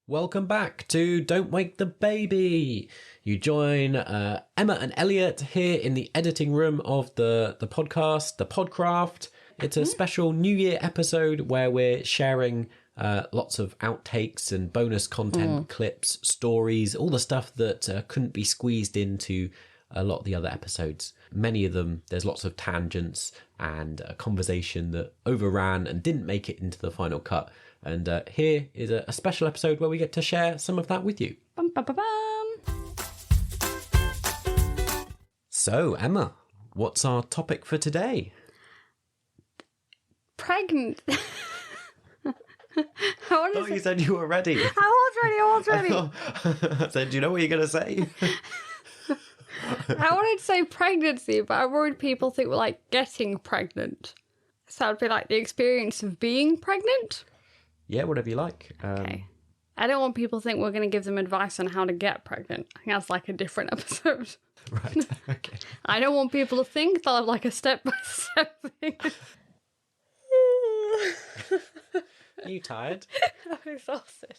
Welcome back to Don't Wake the Baby. You join Emma and Elliot here in the editing room of the podcast, the Podcraft. It's a special New Year episode where we're sharing lots of outtakes and bonus content, clips, stories, all the stuff that couldn't be squeezed into a lot of the other episodes. Many of them, there's lots of tangents and a conversation that overran and didn't make it into the final cut. And here is a special episode where we get to share some of that with you. Bum, bum, bum, bum. So, Emma, what's our topic for today? Pregnant. You said you were ready. I was ready. I said, do you know what you're going to say? I wanted to say pregnancy, but I'm worried people think we're like getting pregnant. So it'd be like the experience of being pregnant. Yeah, whatever you like. Okay. I don't want people to think we're going to give them advice on how to get pregnant. I think that's like a different episode. Right, okay. I don't want people to think they'll have like a step-by-step thing. Are you tired? I'm exhausted.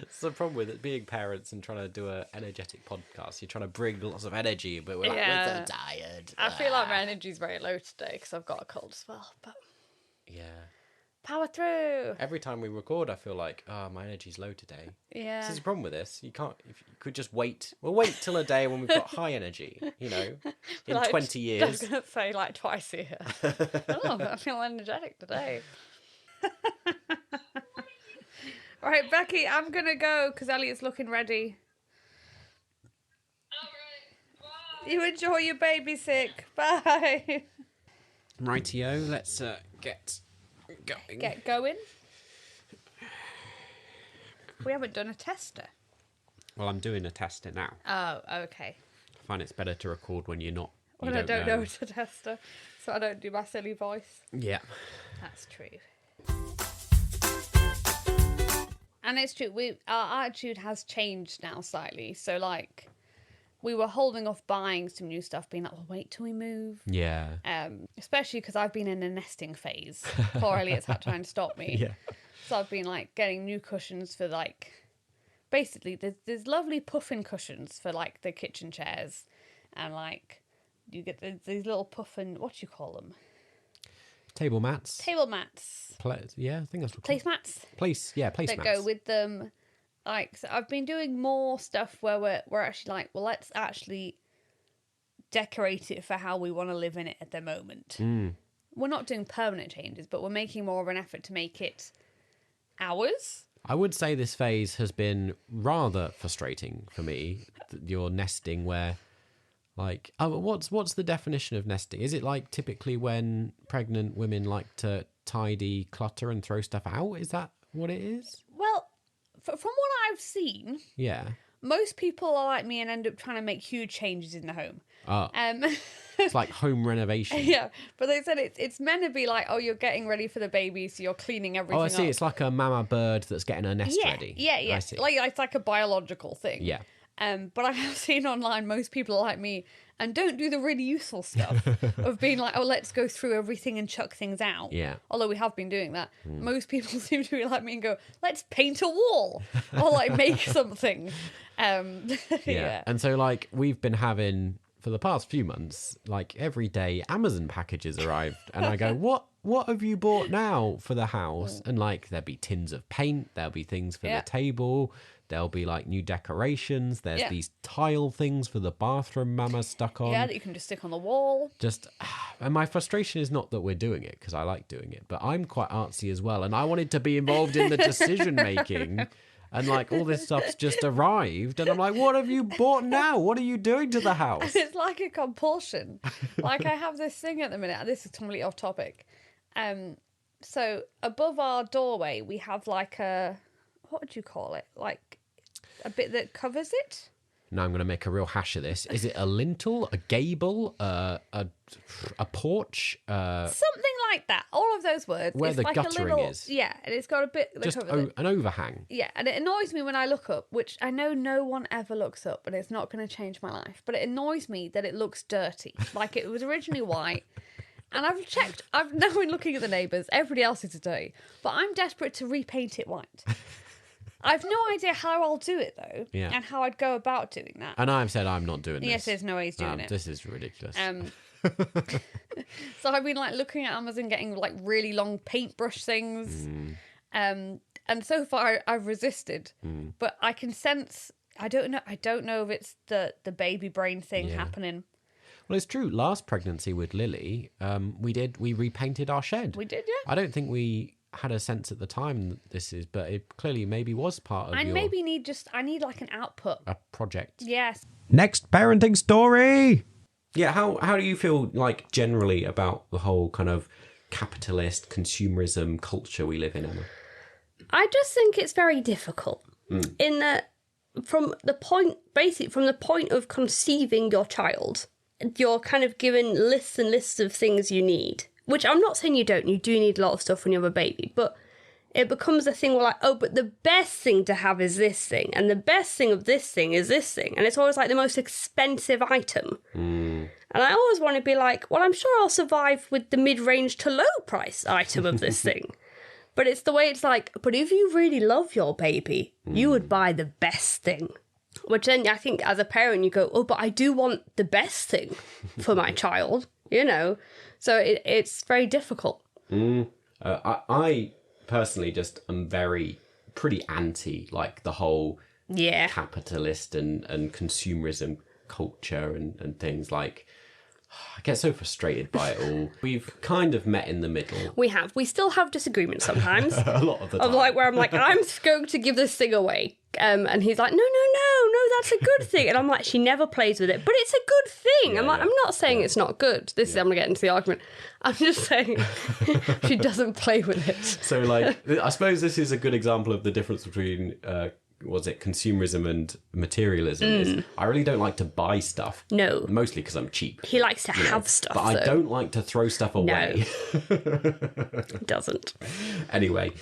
It's the problem with it being parents and trying to do an energetic podcast. You're trying to bring lots of energy, but we're like, we're so tired. I feel like my energy's very low today because I've got a cold as well. But yeah. Power through. Every time we record, I feel like, my energy's low today. Yeah. This is the problem with this. You can't, if you could just wait. We'll wait till a day when we've got high energy, in like, 20 years. I was going to say like twice a year. I feel energetic today. All right, Becky, I'm going to go because Elliot's looking ready. All right, bye. You enjoy your baby sick. Bye. Rightio, let's get going. Get going. We haven't done a tester. Well, I'm doing a tester now. Oh, okay. I find it's better to record when you're not. When I don't know it's a tester, so I don't do my silly voice. Yeah. That's true. And it's true, our attitude has changed now slightly. So, like, we were holding off buying some new stuff, being like, well, wait till we move. Yeah. Especially because I've been in a nesting phase. Poor Elliot's had trying to stop me. Yeah. So I've been, like, getting new cushions for, like... Basically, there's lovely puffin cushions for, like, the kitchen chairs. And, like, you get these little puffin... What do you call them? Table mats. Table mats. Yeah, I think that's what Placemats. Place That mats. go with them. Like, so I've been doing more stuff where we're actually like, well, let's actually decorate it for how we want to live in it at the moment. We're not doing permanent changes, but we're making more of an effort to make it ours. I would say this phase has been rather frustrating for me. Your nesting where... Like, what's the definition of nesting? Is it like typically when pregnant women like to tidy, clutter, and throw stuff out? Is that what it is? Well, from what I've seen, Yeah. most people are like me and end up trying to make huge changes in the home. Oh, it's like home renovation. Yeah, but they said it's meant to be like, oh, you're getting ready for the baby, so you're cleaning everything up. Oh, I see. Up. It's like a mama bird that's getting her nest ready. Yeah. I see. Like it's like a biological thing. Yeah. But I have seen online most people are like me and don't do the really useful stuff of being like, oh, let's go through everything and chuck things out. Yeah. Although we have been doing that. Most people seem to be like me and go, let's paint a wall or like make something. Yeah. And so, like, we've been having, for the past few months, like, every day Amazon packages arrived. And I go, what have you bought now for the house? And, like, there'll be tins of paint. There'll be things for the table. There'll be, like, new decorations. There's these tile things for the bathroom Mama stuck on. Yeah, that you can just stick on the wall. And my frustration is not that we're doing it, because I like doing it, but I'm quite artsy as well. And I wanted to be involved in the decision-making. And, like, all this stuff's just arrived. And I'm like, what have you bought now? What are you doing to the house? It's like a compulsion. Like, I have this thing at the minute. This is completely off topic. So, above our doorway, we have, like, what would you call it? Like, a bit that covers it? Now I'm going to make a real hash of this. Is it a lintel, a gable, a porch? Something like that. All of those words. Where it's the like guttering a little, is. Yeah, and it's got a bit that Just covers it. an overhang. Yeah, and it annoys me when I look up, which I know no one ever looks up, and it's not going to change my life. But it annoys me that it looks dirty. Like, it was originally white. And I've now been looking at the neighbours, everybody else is dirty, but I'm desperate to repaint it white. I've no idea how I'll do it though, Yeah. and how I'd go about doing that. And I've said I'm not doing this. Yes, there's no way he's doing it. This is ridiculous. So I've been like looking at Amazon, getting like really long paintbrush things, and so far I've resisted. But I can sense. I don't know if it's the baby brain thing happening. Well, it's true. Last pregnancy with Lily, we repainted our shed. We did, yeah. I don't think we had a sense at the time that this is, but it clearly maybe was part of I maybe need like an output. A project. Yes. Next parenting story. Yeah, how do you feel like generally about the whole kind of capitalist consumerism culture we live in, Emma? I just think it's very difficult in that from the point of conceiving your child, you're kind of given lists and lists of things you need, which I'm not saying you don't. You do need a lot of stuff when you have a baby, but it becomes a thing where like, oh, but the best thing to have is this thing, and the best thing of this thing is this thing, and it's always like the most expensive item. And I always want to be like, well, I'm sure I'll survive with the mid-range to low-price item of this thing. But it's the way it's like, but if you really love your baby, you would buy the best thing. Which then I think as a parent you go, oh, but I do want the best thing for my child, you know? So it's very difficult. I personally just am pretty anti like the whole capitalist and consumerism culture and things like. I get so frustrated by it all. We've kind of met in the middle. We still have disagreements sometimes. A lot of the time. Of like where I'm like, I'm going to give this thing away. And he's like, no, that's a good thing. And I'm like, she never plays with it, but it's a good thing. I'm like, I'm not saying it's not good. I'm going to get into the argument. I'm just saying she doesn't play with it. So like, I suppose this is a good example of the difference between consumerism and materialism. Is I really don't like to buy stuff. No. Mostly because I'm cheap. He likes to have stuff, but I don't like to throw stuff away. No. Doesn't. Anyway,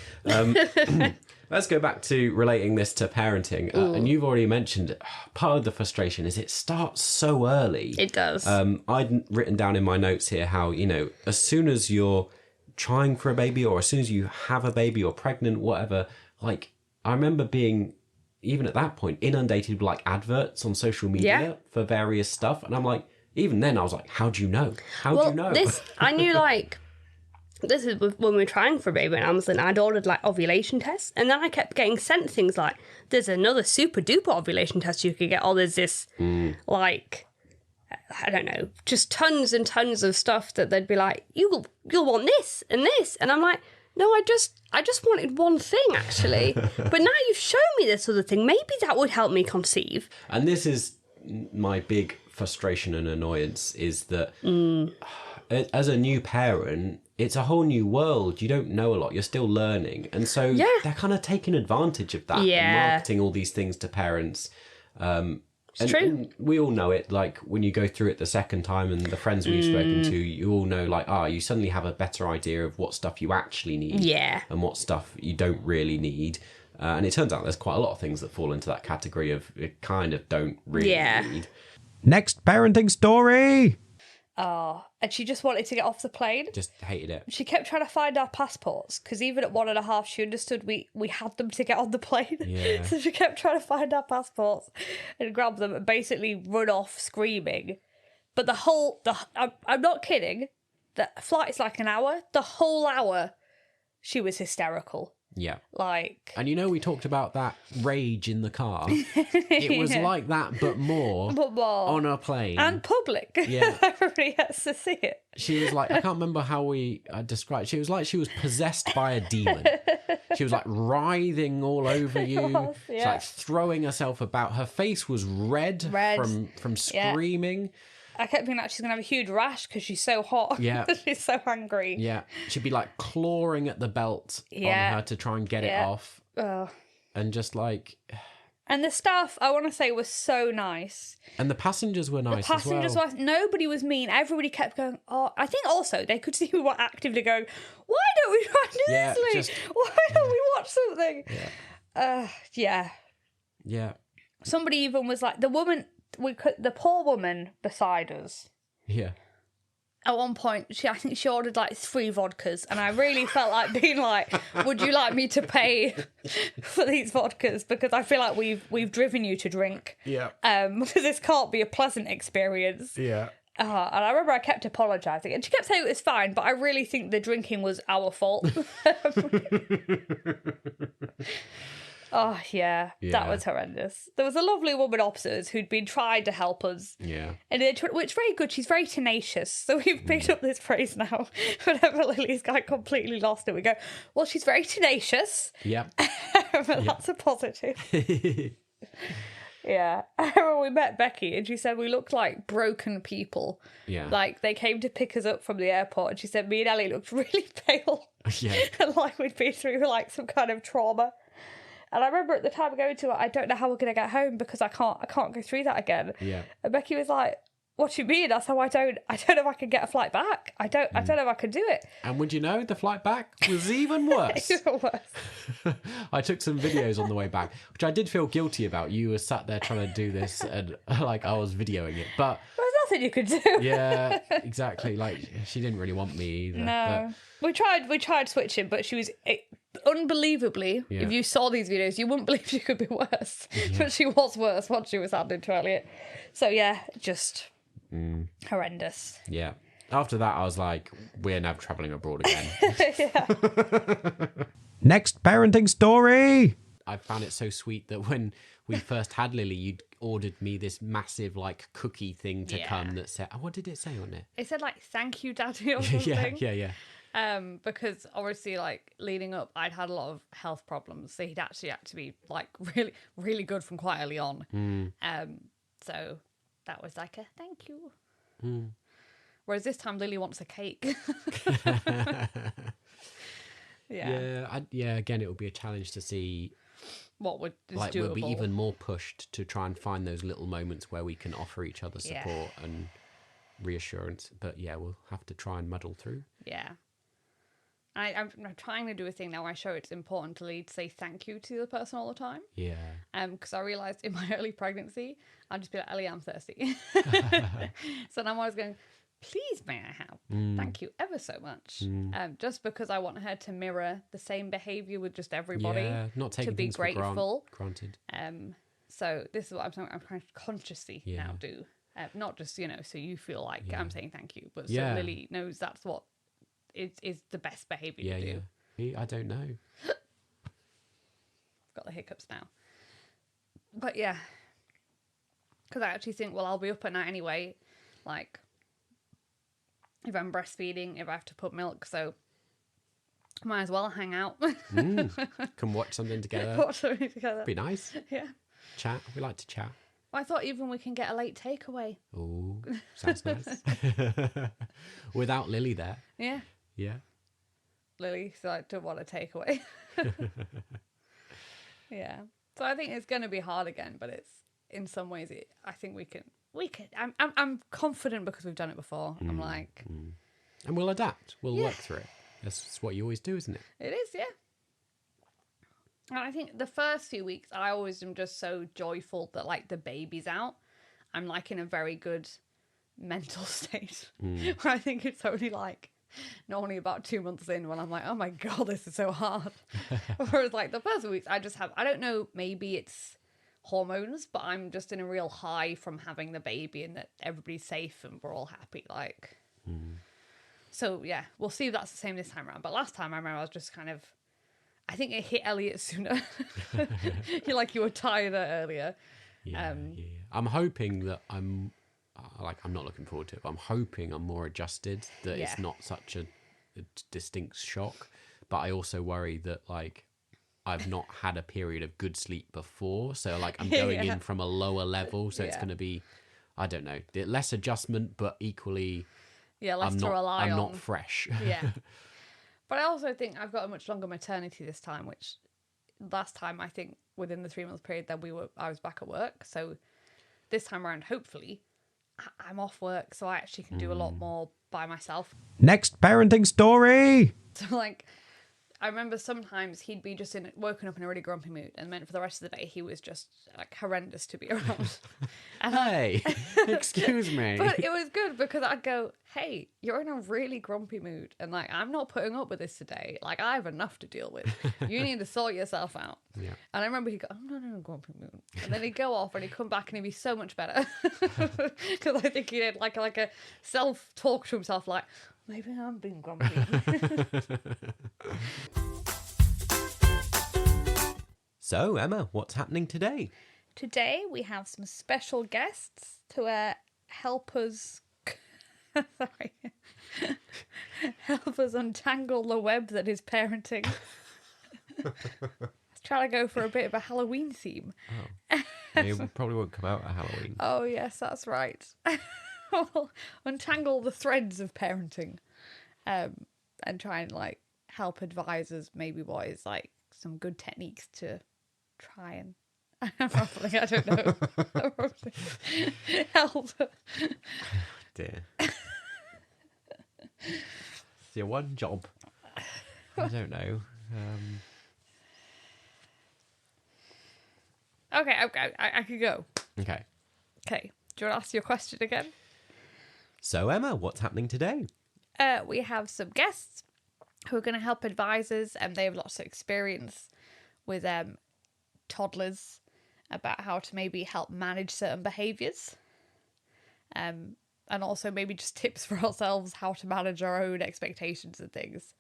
let's go back to relating this to parenting. And you've already mentioned part of the frustration is it starts so early. It does. I'd written down in my notes here how, as soon as you're trying for a baby or as soon as you have a baby or pregnant, whatever, like I remember being, even at that point, inundated with like adverts on social media for various stuff. And I'm like, even then I was like, how do you know? How do you know? I knew like, this is when we were trying for a baby on Amazon, I'd ordered like ovulation tests. And then I kept getting sent things like, there's another super duper ovulation test you could get. Or there's this like, I don't know, just tons and tons of stuff that they'd be like, you'll want this and this. And I'm like, no, I just wanted one thing, actually. But now you've shown me this other thing. Maybe that would help me conceive. And this is my big frustration and annoyance is that as a new parent, it's a whole new world. You don't know a lot. You're still learning. And so they're kind of taking advantage of that and marketing all these things to parents. It's true. And we all know it, like when you go through it the second time and the friends we've spoken to, you all know like, you suddenly have a better idea of what stuff you actually need and what stuff you don't really need. And it turns out there's quite a lot of things that fall into that category of it kind of don't really need. Next parenting story! Oh, and she just wanted to get off the plane. Just hated it. She kept trying to find our passports because even at 1.5, she understood we had them to get on the plane. Yeah. So she kept trying to find our passports and grab them and basically run off screaming. But I'm not kidding. The flight is like an hour. The whole hour, she was hysterical. Yeah. Like... And we talked about that rage in the car. It was like that, but more on a plane. And public. Yeah. Everybody has to see it. She was like, I can't remember how we described it. She was like she was possessed by a demon. She was like writhing all over you. She's like throwing herself about. Her face was red. From screaming. I kept thinking that she's going to have a huge rash because she's so hot. Yeah. She's so angry. Yeah. She'd be like clawing at the belt on her to try and get it off. And just like... And the staff, I want to say, was so nice. And the passengers were nice as well. Nobody was mean. Everybody kept going, I think also they could see we were actively going, why don't we try and do this? Why don't we watch something? Yeah. Yeah. Somebody even was like, the poor woman beside us. Yeah. at one point, I think she ordered like 3 vodkas, and I really felt like being like, "Would you like me to pay for these vodkas? Because I feel like we've driven you to drink. Yeah. Because this can't be a pleasant experience." Yeah. And I remember I kept apologising, and she kept saying it was fine, but I really think the drinking was our fault. Oh, yeah, that was horrendous. There was a lovely woman opposite us who'd been trying to help us. Yeah. And which is very good. She's very tenacious. So we've picked up this phrase now. Whenever Lily's got completely lost it, we go, well, she's very tenacious. Yeah. That's a positive. Yeah. I remember we met Becky and she said we looked like broken people. Yeah. Like they came to pick us up from the airport and she said me and Ellie looked really pale. Yeah. And like we'd been through like some kind of trauma. And I remember at the time going to it, I don't know how we're going to get home because I can't go through that again. Yeah. And Becky was like, what do you mean? I said, I don't know if I can get a flight back. I don't know if I can do it. And would you know, the flight back was even worse. Even worse. I took some videos on the way back, which I did feel guilty about. You were sat there trying to do this and like I was videoing it. But There's nothing you could do. yeah, exactly. Like she didn't really want me either. No. We tried switching, but she was unbelievably, if you saw these videos, you wouldn't believe she could be worse. Yeah. But she was worse once she was handed to Elliot. So yeah, just horrendous. Yeah. After that, I was like, we're now travelling abroad again. Next parenting story. I found it so sweet that when we first had Lily, you'd ordered me this massive like cookie thing to come that said, what did it say on it? It said like, thank you, Daddy, or something. Yeah. Because obviously, like leading up, I'd had a lot of health problems, so he'd actually had to be like really, really good from quite early on. So that was like a thank you. Whereas this time, Lily wants a cake. Again, it will be a challenge to see what would is like doable. we'll be even more pushed to try and find those little moments where we can offer each other support and reassurance. But yeah, we'll have to try and muddle through. Yeah. I'm trying to do a thing now where I show it's important to say thank you to the other person all the time. Yeah. Because I realised in my early pregnancy, I'd just be like, Ellie, I'm thirsty. So now I was going, please may I have? Thank you ever so much. Just because I want her to mirror the same behaviour with just everybody. Yeah, not taking to be things grateful. For granted. So this is what I'm trying to consciously now do. Not just, so you feel like I'm saying thank you, but so Lily knows that's what is the best behaviour to do. Yeah. I don't know. Got the hiccups now. But yeah. Because I actually think, I'll be up at night anyway. Like, if I'm breastfeeding, if I have to put milk, so might as well hang out. Can watch something together. Watch something together. Be nice. Yeah. Chat. We like to chat. I thought even we can get a late takeaway. Oh, sounds nice. Without Lily there. Yeah. Yeah. Lily, so I don't want a takeaway. Yeah. So I think it's going to be hard again, but it's in some ways. I think we can. I'm confident because we've done it before. I'm like, and we'll adapt. We'll work through it. That's what you always do, isn't it? It is, yeah. And I think the first few weeks, I always am just so joyful that like the baby's out. I'm like in a very good mental state. Where I think it's only like normally about 2 months in when I'm like, oh my God, this is so hard. Whereas like the first weeks, I don't know, maybe it's hormones, but I'm just in a real high from having the baby and that everybody's safe and we're all happy. Like, so yeah, we'll see if that's the same this time around. But last time I remember I was just kind of, I think it hit Elliot sooner. You were tired earlier. Yeah. I'm hoping that I'm not looking forward to it, but I'm hoping I'm more adjusted, that it's not such a distinct shock. But I also worry that like I've not had a period of good sleep before, so like I'm going in from a lower level, so it's going to be, I don't know, less adjustment, but equally, less to rely on. I'm not fresh. Yeah. But I also think I've got a much longer maternity this time, which last time I think within the 3-month period that I was back at work. So this time around, hopefully, I'm off work, so I actually can do a lot more by myself. Next parenting story. So like, I remember sometimes he'd be just woken up in a really grumpy mood, and then for the rest of the day he was just like horrendous to be around. And Hey, excuse me. But it was good because I'd go, hey, you're in a really grumpy mood, and like I'm not putting up with this today. Like I have enough to deal with. You need to sort yourself out. Yeah. And I remember he'd go, I'm not in a grumpy mood, and then he'd go off and he'd come back and he'd be so much better because I think he had like a self-talk to himself, like maybe I'm being grumpy. So, Emma, what's happening today? Today we have some special guests to help us sorry. Help us untangle the web that is parenting. Let's try to go for a bit of a Halloween theme. Oh. It probably won't come out at Halloween. Oh yes, that's right. We'll untangle the threads of parenting. And try and like help advise us maybe what is like some good techniques to try and I don't know. Help. Dear. It's your one job. I don't know. Okay, I could go. Okay. Okay, do you want to ask your question again? So, Emma, what's happening today? We have some guests who are going to help advise us, and they have lots of experience with toddlers about how to maybe help manage certain behaviours. And also maybe just tips for ourselves how to manage our own expectations and things.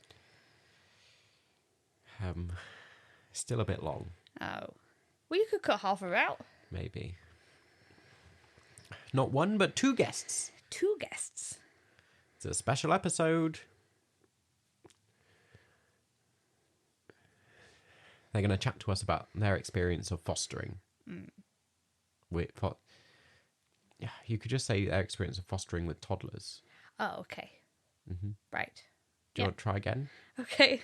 Still a bit long. Oh. Well, you could cut half of it out. Maybe. Not one, but 2 guests. 2 guests. It's a special episode. They're going to chat to us about their experience of fostering. Yeah, you could just say their experience of fostering with toddlers. Oh, okay. Mm-hmm. Right. Do you want to try again? Okay.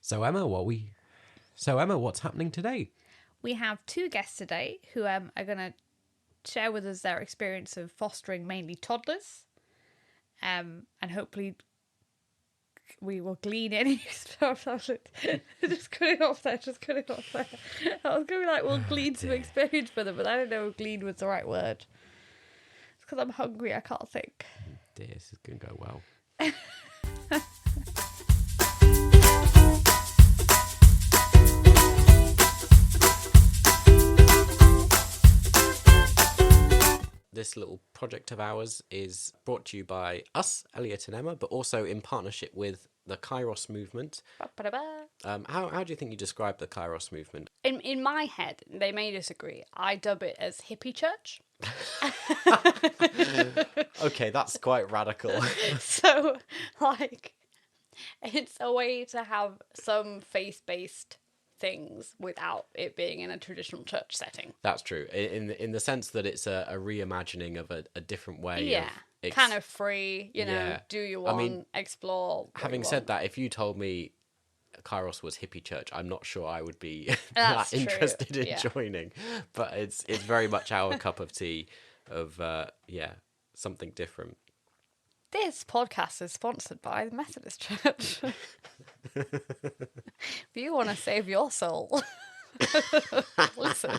So Emma, what's happening today? We have 2 guests today who are going to share with us their experience of fostering mainly toddlers. And hopefully we will glean any... Just cut it off there. I was going to be like, we'll glean some experience for them, but I don't know if glean was the right word. It's because I'm hungry, I can't think. Dear, this is going to go well. This little project of ours is brought to you by us, Elliot and Emma, but also in partnership with the Kairos movement. How do you think you describe the Kairos movement? In my head, they may disagree. I dub it as hippie church. Okay, that's quite radical. So, like, it's a way to have some faith-based things without it being in a traditional church setting. That's true. In the sense that it's a reimagining of a different way. Yeah, kind of free, Yeah. do you want, I mean, explore. Having said that, if you told me Kairos was hippie church, I'm not sure I would be That's that interested true. in joining. But it's very much our cup of tea of, something different. This podcast is sponsored by the Methodist Church. If you want to save your soul, listen.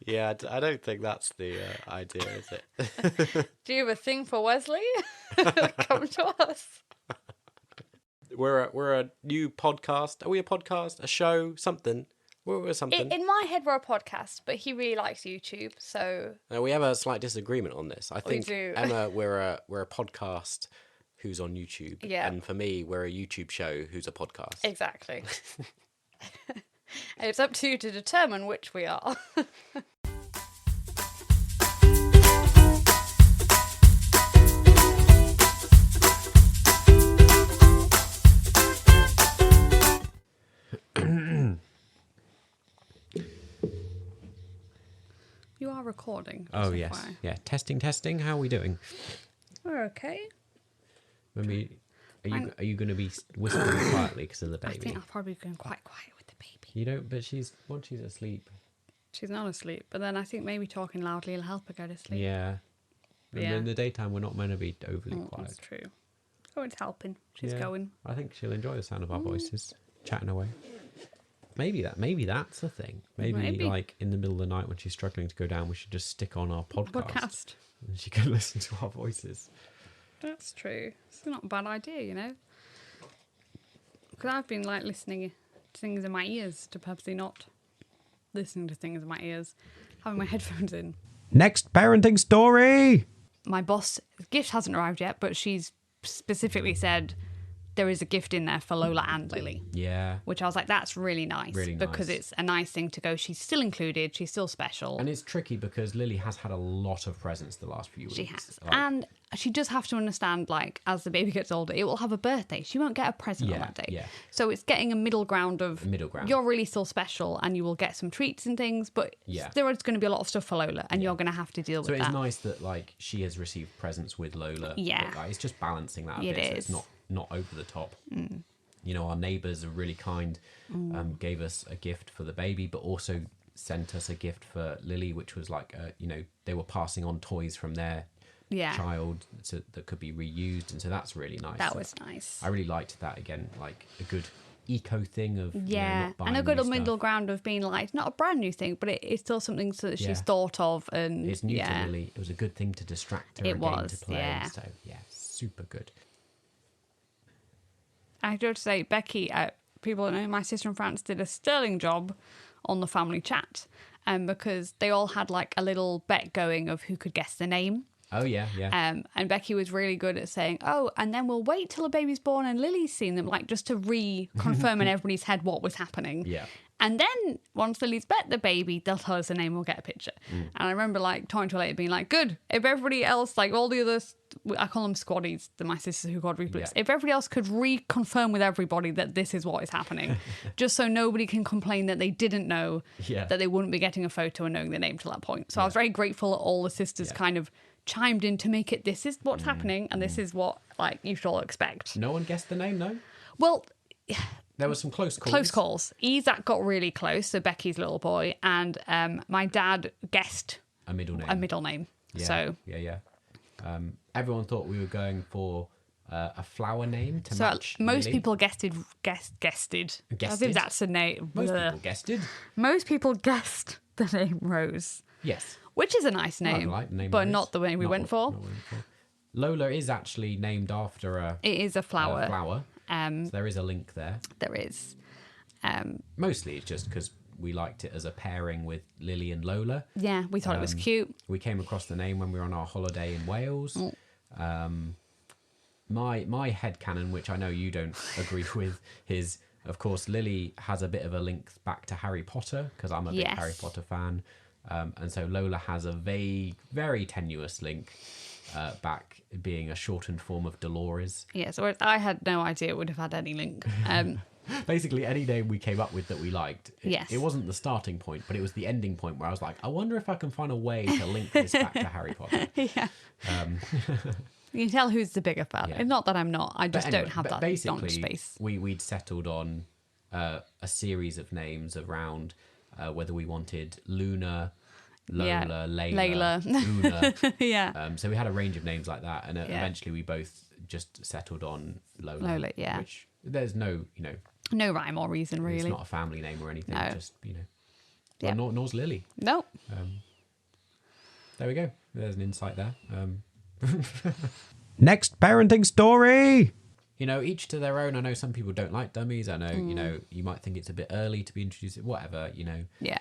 Yeah, I don't think that's the idea, is it? Do you have a thing for Wesley? Come to us. We're a new podcast. Are we a podcast? A show? Something? We're something. In my head, we're a podcast, but he really likes YouTube, so... We have a slight disagreement on this. I think, do. Emma, we're a podcast who's on YouTube. Yeah. And for me, we're a YouTube show who's a podcast. Exactly. It's up to you to determine which we are. You are recording. Oh, yes. FYI. Yeah. Testing. How are we doing? We're okay. Maybe, are you going to be whispering quietly because of the I baby? think I'll probably be going quite quiet with the baby. You don't, but once she's asleep. She's not asleep, but then I think maybe talking loudly will help her go to sleep. Yeah. Yeah. In the daytime, we're not meant to be overly quiet. That's true. Oh, it's helping. She's going. I think she'll enjoy the sound of our voices, chatting away. Maybe that's a thing. Maybe like in the middle of the night when she's struggling to go down, we should just stick on our podcast. And she can listen to our voices. That's true. It's not a bad idea, you know. Because I've been like listening to things in my ears to purposely not listening to things in my ears, having my headphones in. Next parenting story. My boss, gift hasn't arrived yet, but she's specifically said there is a gift in there for Lola and Lily. Yeah. Which I was like, that's really nice. Really nice. Because it's a nice thing to go, she's still included, she's still special. And it's tricky because Lily has had a lot of presents the last few weeks. She has. Like, and she does have to understand, like, as the baby gets older, it will have a birthday. She won't get a present on that day. Yeah. So it's getting a middle ground of, you're really still special and you will get some treats and things, but there is going to be a lot of stuff for Lola and you're going to have to deal with that. So it's nice that, like, she has received presents with Lola. Yeah. But, like, it's just balancing that a bit. So it's not over the top. You know, our neighbours are really kind, gave us a gift for the baby, but also sent us a gift for Lily, which was like, you know, they were passing on toys from their child that could be reused. And so that's really nice. That was nice. I really liked that, again, like a good eco thing of and a good middle ground of being like, not a brand new thing, but it's still something so that she's thought of. And it's new to Lily. It was a good thing to distract her again to play. So super good. I have to say, Becky, people know my sister in France did a sterling job on the family chat, because they all had like a little bet going of who could guess the name. Oh, yeah. And Becky was really good at saying, oh, and then we'll wait till the baby's born and Lily's seen them, like just to reconfirm in everybody's head what was happening. Yeah. And then once Lily's bet the baby, they'll tell us the name, we'll get a picture. And I remember like talking to her later being like, good, if everybody else, like all the others, I call them squaddies, my sisters who got reboots, if everybody else could reconfirm with everybody that this is what is happening, just so nobody can complain that they didn't know, that they wouldn't be getting a photo and knowing the name till that point. So I was very grateful that all the sisters kind of chimed in to make it, this is what's happening and this is what like you should all expect. No one guessed the name, though? Well, there were some close calls. Close calls. Isaac got really close, so Becky's little boy, and my dad guessed a middle name. Yeah. So everyone thought we were going for a flower name to match. Most Lily. people guested. I think that's a name. Most people guessed the name Rose. Yes. Which is a nice name, like the name but Rose. Not the way we went for. Lola is actually named after a... It is a flower. So there is a link there. There is. Mostly it's just because we liked it as a pairing with Lily and Lola. Yeah, we thought it was cute. We came across the name when we were on our holiday in Wales. My headcanon, which I know you don't agree with, is, of course, Lily has a bit of a link back to Harry Potter, because I'm a big Harry Potter fan. And so Lola has a vague, very tenuous link back, being a shortened form of Dolores. Yeah, so I had no idea it would have had any link. Basically, any name we came up with that we liked, it wasn't the starting point, but it was the ending point where I was like, I wonder if I can find a way to link this back to Harry Potter. Yeah. You can tell who's the bigger fan. Yeah. Not that I'm not. I just don't have that knowledge space. We'd settled on a series of names around whether we wanted Luna, Lola, Layla, Una. So we had a range of names like that, and eventually we both just settled on Lola. Which there's no, no rhyme or reason really. It's not a family name or anything. No. Just well, nor's Lily. No. There we go. There's an insight there. Next parenting story. Each to their own. I know some people don't like dummies. I know, you might think it's a bit early to be introduced. Whatever, Yeah.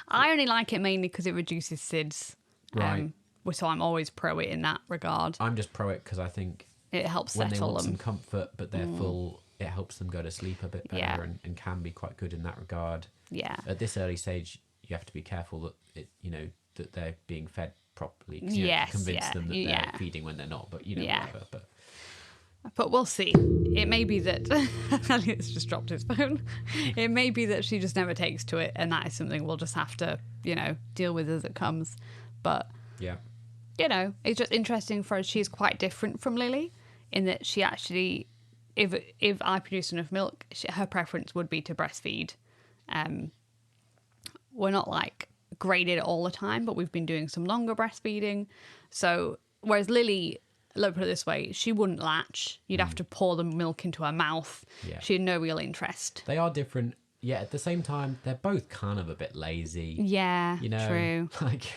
I only like it mainly because it reduces SIDS. Right. So I'm always pro it in that regard. I'm just pro it because I think it helps when settle they want them. some comfort, but they're full, it helps them go to sleep a bit better and can be quite good in that regard. Yeah. At this early stage, you have to be careful that that they're being fed properly. Convince them that they're feeding when they're not. But whatever. But we'll see. It may be that Elliot's just dropped his phone. It may be that she just never takes to it, and that is something we'll just have to, deal with as it comes. But it's just interesting for her. She's quite different from Lily in that she actually, if I produce enough milk, her preference would be to breastfeed. We're not like graded all the time, but we've been doing some longer breastfeeding. So whereas Lily, Let's put it this way, she wouldn't latch. You'd have to pour the milk into her mouth. Yeah. She had no real interest. They are different, yet at the same time, they're both kind of a bit lazy. Yeah, You know, true. like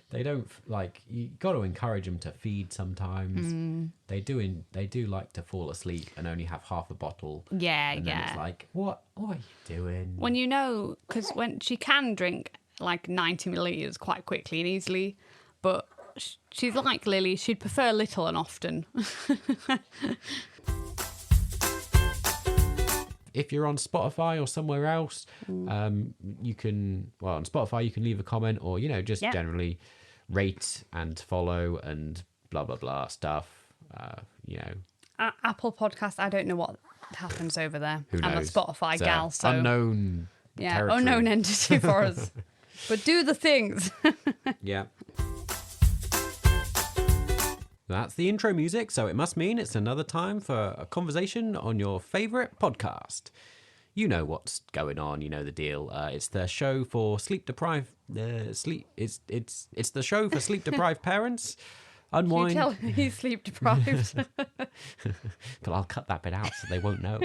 they don't like. You got to encourage them to feed sometimes. They do like to fall asleep and only have half a bottle. Yeah, and then it's like, what are you doing? When you know, because when she can drink like 90 millilitres quite quickly and easily, but she's like Lily, she'd prefer little and often. If you're on Spotify or somewhere else, you can, on Spotify, you can leave a comment or, just generally rate and follow and blah, blah, blah stuff, Apple Podcast, I don't know what happens over there. Who I'm a knows? Spotify It's gal, so unknown territory. unknown entity for us. But do the things. Yeah. That's the intro music, so it must mean it's another time for a conversation on your favourite podcast. You know what's going on, you know the deal. It's the show for sleep deprived It's the show for sleep deprived parents. Unwind. You tell him he's sleep deprived. But I'll cut that bit out so they won't know.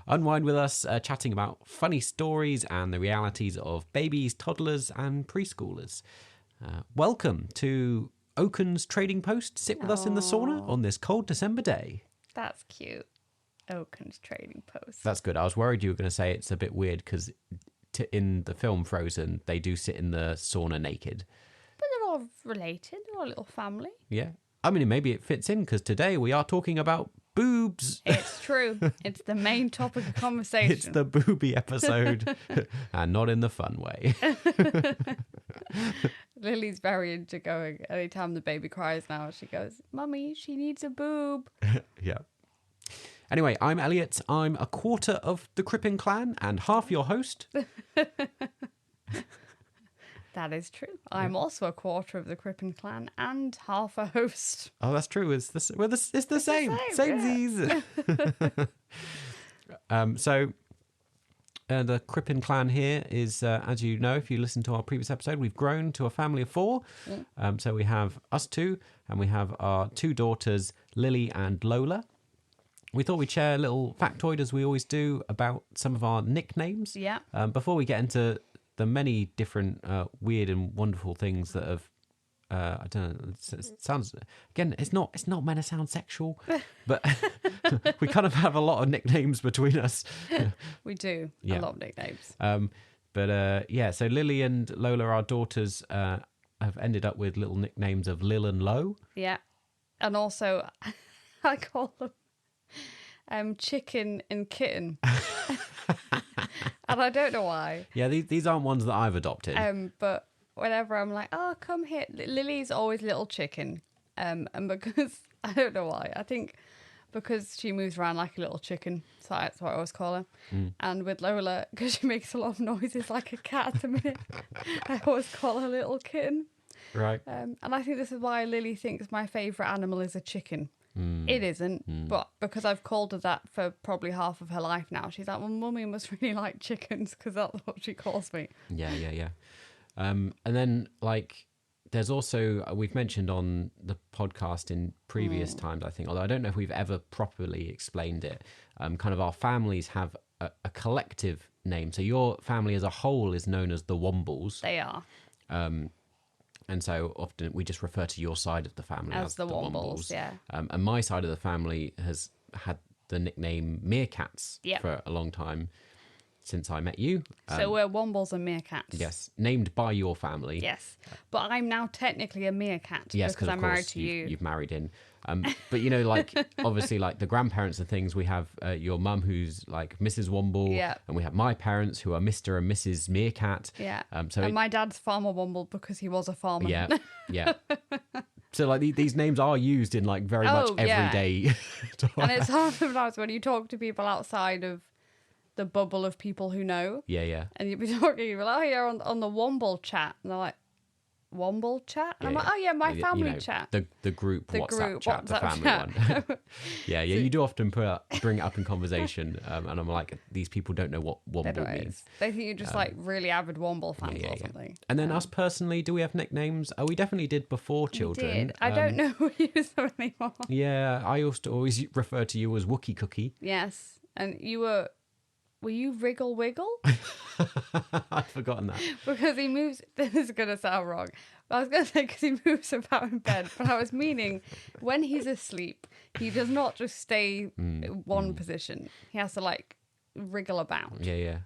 Unwind with us, chatting about funny stories and the realities of babies, toddlers, and preschoolers. Welcome to Oaken's Trading Post. Sit with us in the sauna on this cold December day. That's cute. Oaken's Trading Post. That's good. I was worried you were going to say it's a bit weird because in the film Frozen, they do sit in the sauna naked. But they're all related. They're all a little family. Yeah. I mean, maybe it fits in because today we are talking about boobs. It's true. It's the main topic of conversation. It's the booby episode and not in the fun way. Lily's very into going. Anytime the baby cries now, she goes, "Mummy, she needs a boob." Yeah. Anyway, I'm Elliot. I'm a quarter of the Crippen clan and half your host. That is true. I'm also a quarter of the Crippen clan and half a host. Oh, that's true. It's the same. Yeah. So the Crippen clan here is, as you know, if you listen to our previous episode, we've grown to a family of 4. So we have us 2 and we have our 2 daughters, Lily and Lola. We thought we'd share a little factoid, as we always do, about some of our nicknames. Yeah. Before we get into the many different weird and wonderful things that have, I don't know, it sounds, again, it's not meant to sound sexual, but we kind of have a lot of nicknames between us. We do. Yeah. A lot of nicknames. So Lily and Lola, our daughters, have ended up with little nicknames of Lil and Lo. Yeah. And also, I call them Chicken and Kitten. And I don't know why. Yeah, these aren't ones that I've adopted. But whenever I'm like, oh, come here, Lily's always Little Chicken. And because, I don't know why, I think because she moves around like a little chicken, so that's what I always call her. And with Lola, because she makes a lot of noises like a cat at the minute, I always call her Little Kitten. Right. And I think this is why Lily thinks my favourite animal is a chicken. It isn't, but because I've called her that for probably half of her life now, she's like, well, Mummy must really like chickens, because that's what she calls me. Yeah. And then, like, there's also, we've mentioned on the podcast in previous times, I think, although I don't know if we've ever properly explained it, kind of our families have a collective name. So your family as a whole is known as the Wombles. They are. And so often we just refer to your side of the family as the Wombles, yeah. And my side of the family has had the nickname Meerkats for a long time, since I met you. So we're Wombles and Meerkats. Yes, named by your family. Yes, but I'm now technically a Meerkat because I'm married to you. You've married in. But, you know, like, obviously, like, the grandparents and things, we have your mum who's, like, Mrs. Womble, and we have my parents who are Mr. and Mrs. Meerkat. Yeah, and my dad's Farmer Womble because he was a farmer. Yeah. So, like, these names are used in, like, very much everyday talk. And it's hard sometimes when you talk to people outside of the bubble of people who know. Yeah. And you'd be talking, you'd be like, oh, you're on the Womble chat. And they're like, Womble chat. And I'm like, oh yeah, my family chat. The group The WhatsApp group chat, the WhatsApp family chat. one. Yeah, you do often bring it up in conversation, and I'm like, these people don't know what Womble means. They think you're just like really avid Womble fans or something. And then us personally, do we have nicknames? Oh, we definitely did before children. We did. I don't know who use them anymore. Yeah, I used to always refer to you as Wookie Cookie. Yes, and you were you Wriggle Wiggle? I've forgotten that. Because he moves, this is going to sound wrong. I was going to say because he moves about in bed, but I was meaning when he's asleep, he does not just stay in one position. He has to like wriggle about. Yeah.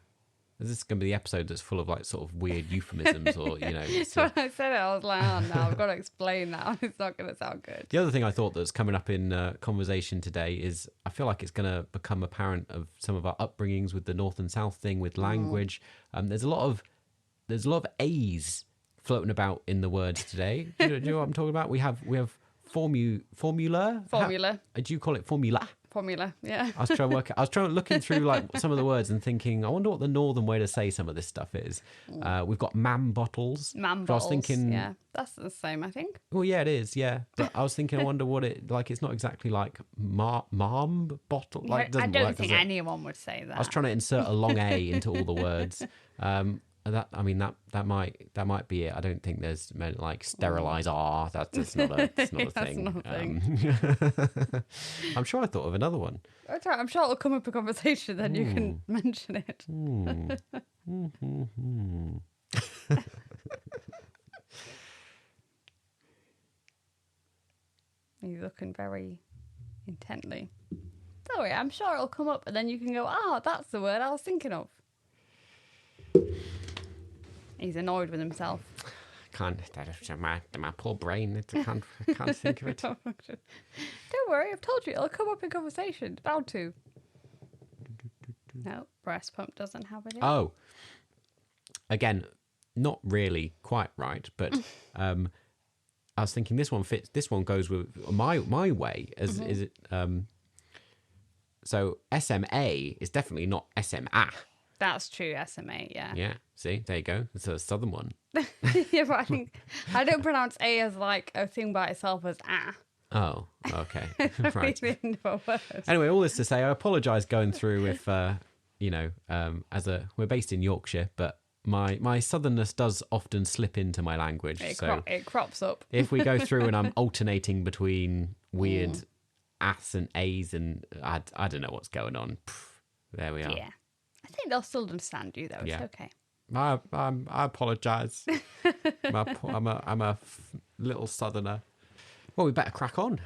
Is this going to be the episode that's full of like sort of weird euphemisms or, you know? When I said it, I was like, oh no, I've got to explain that. It's not going to sound good. The other thing I thought that's coming up in conversation today is I feel like it's going to become apparent of some of our upbringings with the North and South thing, with language. There's a lot of A's floating about in the words today. Do you know what I'm talking about? We have formula. Formula. Do you call it formula? Formula, yeah. I was trying looking through like some of the words and thinking, I wonder what the northern way to say some of this stuff is. We've got mam bottles. Man bottles. I was thinking, yeah, that's the same, I think. Well, yeah, it is, yeah. But I was thinking, I wonder what it like. It's not exactly like mom bottle. Like, I doesn't don't work, think does it? anyone would say that. I was trying to insert a long A into all the words. That might be it. I don't think there's meant like sterilize R. That's not a thing. Not a thing. I'm sure I thought of another one. That's right. I'm sure it'll come up in conversation. Then you can mention it. He's looking very intently. Don't worry, I'm sure it'll come up, and then you can go, "Oh, that's the word I was thinking of." He's annoyed with himself. My poor brain. I can't think of it. Don't worry, I've told you it'll come up in conversation. It's bound to. No, breast pump doesn't have it. Oh, again, not really quite right, but I was thinking this one fits. This one goes with my way. Is it? So SMA is definitely not SMA. That's true, SMA, yeah. Yeah, see, there you go. It's a southern one. Yeah, but I think I don't pronounce A as like a thing by itself as ah. Oh, okay. Right. Word. Anyway, all this to say, I apologise going through if, we're based in Yorkshire, but my southernness does often slip into my language. It crops up. If we go through and I'm alternating between weird aths and A's and I don't know what's going on. There we are. Yeah. I think they'll still understand you, though. It's okay. I apologise. I'm a little southerner. Well, we better crack on.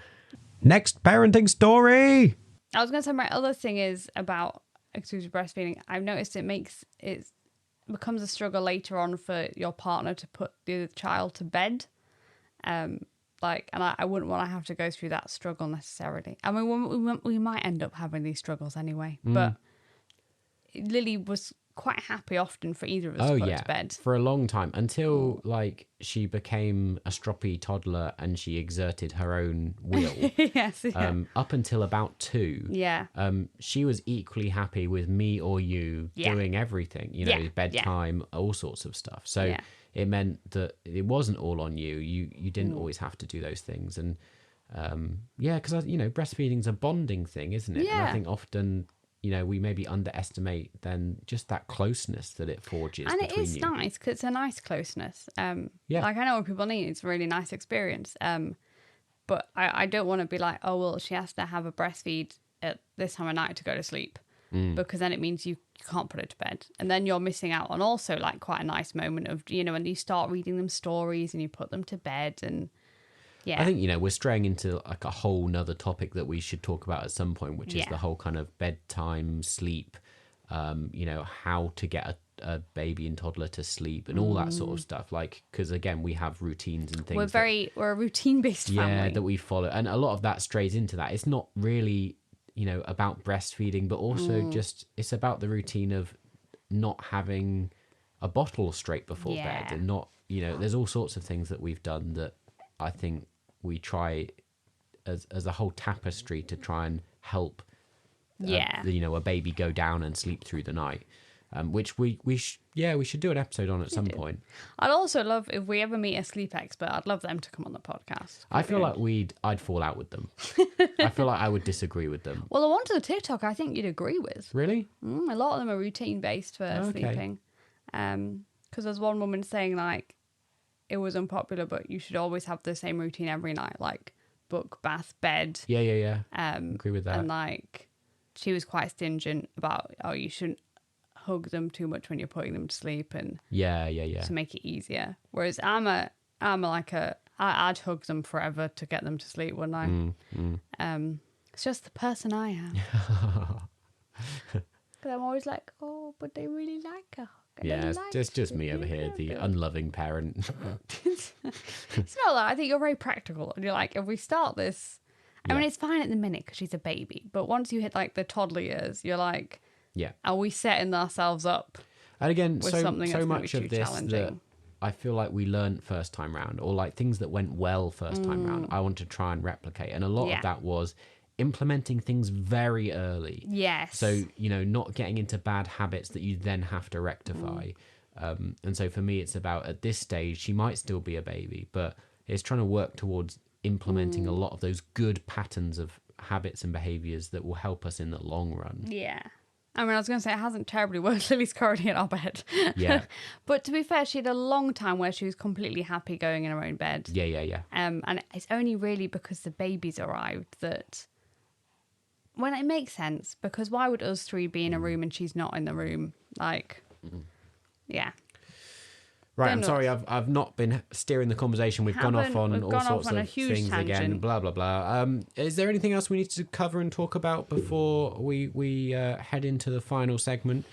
Next parenting story. I was going to say my other thing is about exclusive breastfeeding. I've noticed it becomes a struggle later on for your partner to put the child to bed. And I wouldn't want to have to go through that struggle necessarily. I mean, we might end up having these struggles anyway, but Lily was quite happy often for either of us to put to bed. For a long time, until like she became a stroppy toddler and she exerted her own will. Yes. Yeah. Up until about 2. Yeah. She was equally happy with me or you doing everything, bedtime, all sorts of stuff. So it meant that it wasn't all on you. You didn't always have to do those things. And because breastfeeding's a bonding thing, isn't it? Yeah. And I think often we maybe underestimate then just that closeness that it forges and between it is you. nice because it's a nice closeness. Like I know what people need. It's a really nice experience. But I don't want to be like, oh, well, she has to have a breastfeed at this time of night to go to sleep. Because then it means you can't put her to bed. And then you're missing out on also like quite a nice moment of, when you start reading them stories and you put them to bed and yeah. I think, we're straying into like a whole nother topic that we should talk about at some point, which is the whole kind of bedtime, sleep, how to get a baby and toddler to sleep and all that sort of stuff. Like, because again, we have routines and things. We're a routine-based family. Yeah, that we follow. And a lot of that strays into that. It's not really, about breastfeeding, but also just, it's about the routine of not having a bottle straight before bed and not, there's all sorts of things that we've done that I think we try as a whole tapestry to try and help a baby go down and sleep through the night. which we should do an episode on at some point. I'd also love, if we ever meet a sleep expert, I'd love them to come on the podcast. I feel like I'd fall out with them. I feel like I would disagree with them. Well, the ones on the TikTok I think you'd agree with. Really? A lot of them are routine based for Okay. sleeping. Because there's one woman saying like it was unpopular, but you should always have the same routine every night, like book, bath, bed. Yeah. Agree with that. And like she was quite stingent about, you shouldn't hug them too much when you're putting them to sleep, and yeah. to make it easier. Whereas I'm like I'd hug them forever to get them to sleep, wouldn't I? It's just the person I am. Because I'm always like, oh, but they really like a hug. Yeah, it's just me over here, the unloving parent. It's not that. I think you're very practical. And you're like, if we start this, I mean, it's fine at the minute because she's a baby. But once you hit like the toddler years, you're like, are we setting ourselves up? And again, with so something that's much gonna of be too this challenging? that I feel like we learned first time round, or like things that went well first time round, I want to try and replicate. And a lot of that was implementing things very early. Yes. So, not getting into bad habits that you then have to rectify. And so for me, it's about, at this stage, she might still be a baby, but it's trying to work towards implementing a lot of those good patterns of habits and behaviours that will help us in the long run. Yeah. I mean, I was going to say it hasn't terribly worked. Lily's currently in our bed. Yeah. But to be fair, she had a long time where she was completely happy going in her own bed. Yeah. And it's only really because the babies arrived that... When it makes sense, because why would us three be in a room and she's not in the room? Like, yeah. Right, I'm sorry, I've not been steering the conversation. We've gone off on all sorts of things again, blah, blah, blah. Is there anything else we need to cover and talk about before we head into the final segment?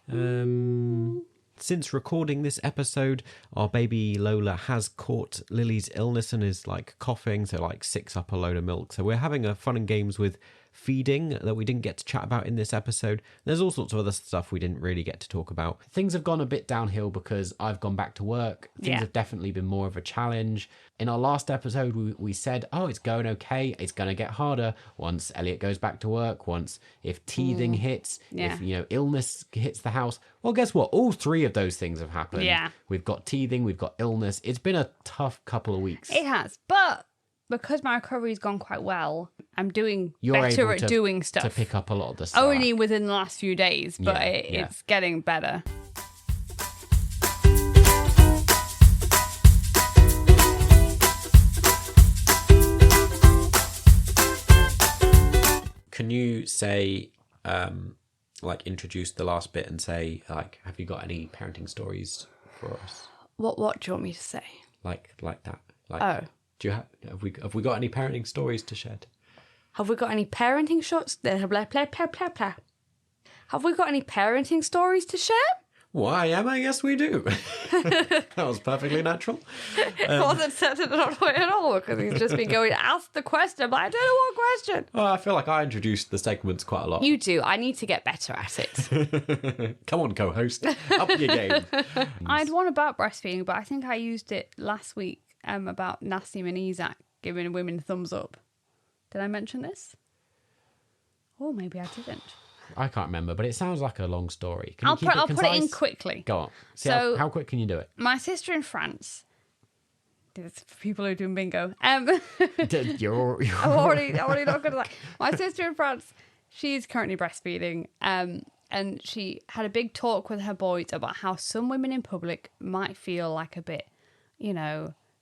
Since recording this episode, our baby Lola has caught Lily's illness and is like coughing, so like sicks up a load of milk. So we're having a fun and games with feeding that we didn't get to chat about in this episode. There's all sorts of other stuff we didn't really get to talk about. Things have gone a bit downhill because I've gone back to work. Things have definitely been more of a challenge. In our last episode, we said, it's going okay. It's going to get harder once Elliot goes back to work, if teething hits, if, illness hits the house. Well, guess what? All three of those things have happened. Yeah. We've got teething, we've got illness. It's been a tough couple of weeks. It has, but because my recovery's gone quite well, I'm doing You're better able at doing stuff. to pick up a lot of the stuff. Only within the last few days, but it's getting better. Can you say, introduce the last bit and say, have you got any parenting stories for us? What do you want me to say? Like that. Do you have we got any parenting stories to shed? Have we got any parenting shots? Have we got any parenting stories to share? Why, Emma? Yes, we do. That was perfectly natural. It wasn't set it that way at all because he's just been going, ask the question, but I don't know what question. Oh, I feel like I introduced the segments quite a lot. You do. I need to get better at it. Come on, co-host. Up your game. I had one about breastfeeding, but I think I used it last week about Nassim and Isaac giving women thumbs up. Did I mention this? Oh, maybe I didn't. I can't remember, but it sounds like a long story. I'll put it in quickly. Go on. So, how quick can you do it? My sister in France. This for people who are doing bingo. You're I'm already not good at that. My sister in France, she's currently breastfeeding. And she had a big talk with her boys about how some women in public might feel like a bit,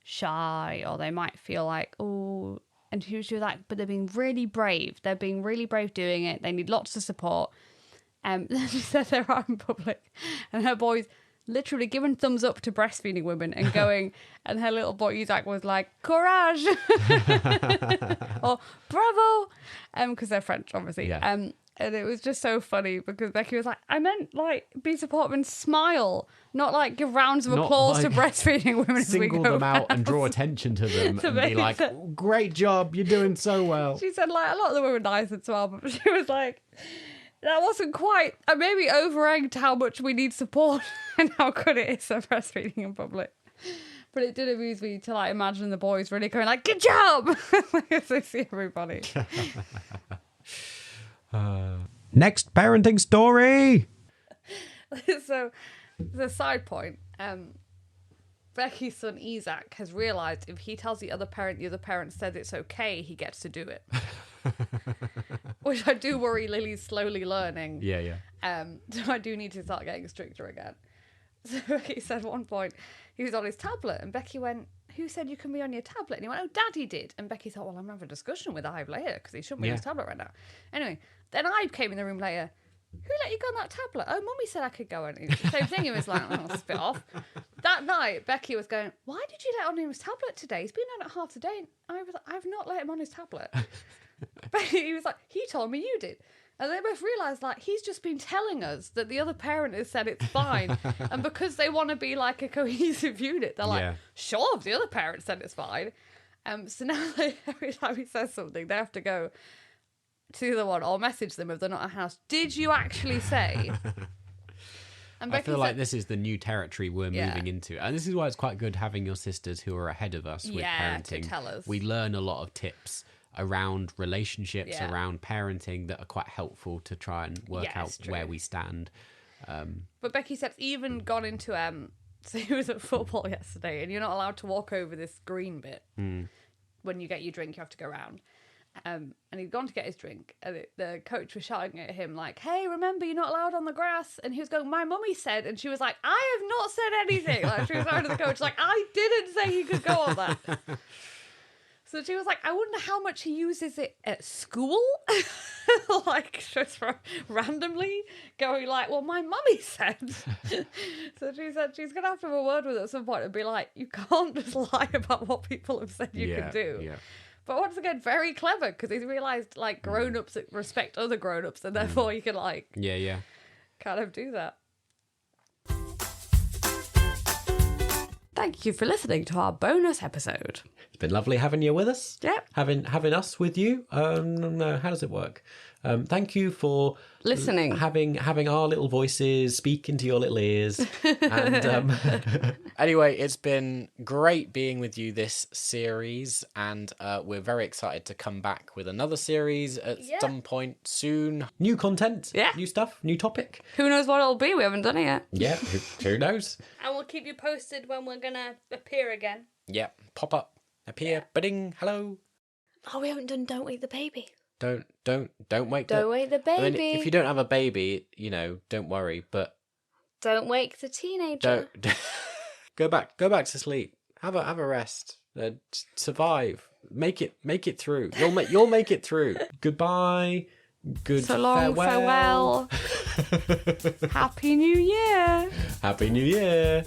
shy, or they might feel like, oh. And she was like, but they're being really brave. They're being really brave doing it. They need lots of support. She said they're out in public. And her boys literally giving thumbs up to breastfeeding women and going, and her little boy Isaac was like, courage! or bravo! Because they're French, obviously. Yeah. And it was just so funny because Becky was like, I meant be supportive and smile, not give rounds of applause to breastfeeding women as we go single them out past. and draw attention to them and be like, great job, you're doing so well. She said a lot of the women nice as well, but she was like, that wasn't quite, I maybe over-egged how much we need support and how good it is for breastfeeding in public. But it did amuse me to imagine the boys really going good job as they see everybody. Next parenting story. So, the side point, Becky's son Isaac has realised if he tells the other parent said it's okay, he gets to do it. Which I do worry Lily's slowly learning. Yeah. So I do need to start getting stricter again. So Becky said at one point, he was on his tablet, and Becky went, who said you can be on your tablet? And he went, oh, Daddy did. And Becky thought, well, I'm having a discussion with Ive later, because he shouldn't be on his tablet right now. Anyway, then Ive came in the room later. Who let you go on that tablet? Oh, Mummy said I could go on it. Same thing. He was like, oh, spit off. That night, Becky was going, why did you let on his tablet today? He's been on it half the day. And I was like, I've not let him on his tablet. He was like, he told me you did. And they both realised, like, he's just been telling us that the other parent has said it's fine. And because they want to be, like, a cohesive unit, they're like, sure, if the other parent said it's fine. So now every time he says something, they have to go to the other one or message them if they're not at house. Did you actually say? And I feel like this is the new territory we're moving into. And this is why it's quite good having your sisters who are ahead of us with parenting. To tell us. We learn a lot of tips around relationships, around parenting that are quite helpful to try and work out where we stand. But Becky said even gone into so he was at football yesterday, and you're not allowed to walk over this green bit. When you get your drink, you have to go around. And he'd gone to get his drink, and the coach was shouting at him like, hey, remember, you're not allowed on the grass. And he was going, my mummy said. And she was like, I have not said anything. Like, she was going to the coach like, I didn't say he could go on that. So she was like, I wonder how much he uses it at school. Like, just randomly going like, well, my mummy said. So she said she's going to have to have a word with it at some point and be like, you can't just lie about what people have said you can do. Yeah. But once again, very clever, because he's realised, like, grown-ups respect other grown-ups, and therefore you can, like... kind of do that. Thank you for listening to our bonus episode. It's been lovely having you with us. Yep. Having us with you. No, how does it work? Thank you for listening, having our little voices speak into your little ears. And anyway, it's been great being with you this series, and we're very excited to come back with another series at some point soon. New content, new stuff, new topic. Who knows what it'll be? We haven't done it yet. Yeah, who knows? And we'll keep you posted when we're gonna appear again. Yeah, pop up, appear, bidding, hello. Oh, we haven't done Don't Wake the Baby. Don't wake Don't wake the baby. I mean, if you don't have a baby, don't worry, but don't wake the teenager. Don't go back to sleep. Have a rest. Survive. Make it through. You'll make it through. Goodbye. Good so long, farewell. Happy New Year. Happy New Year.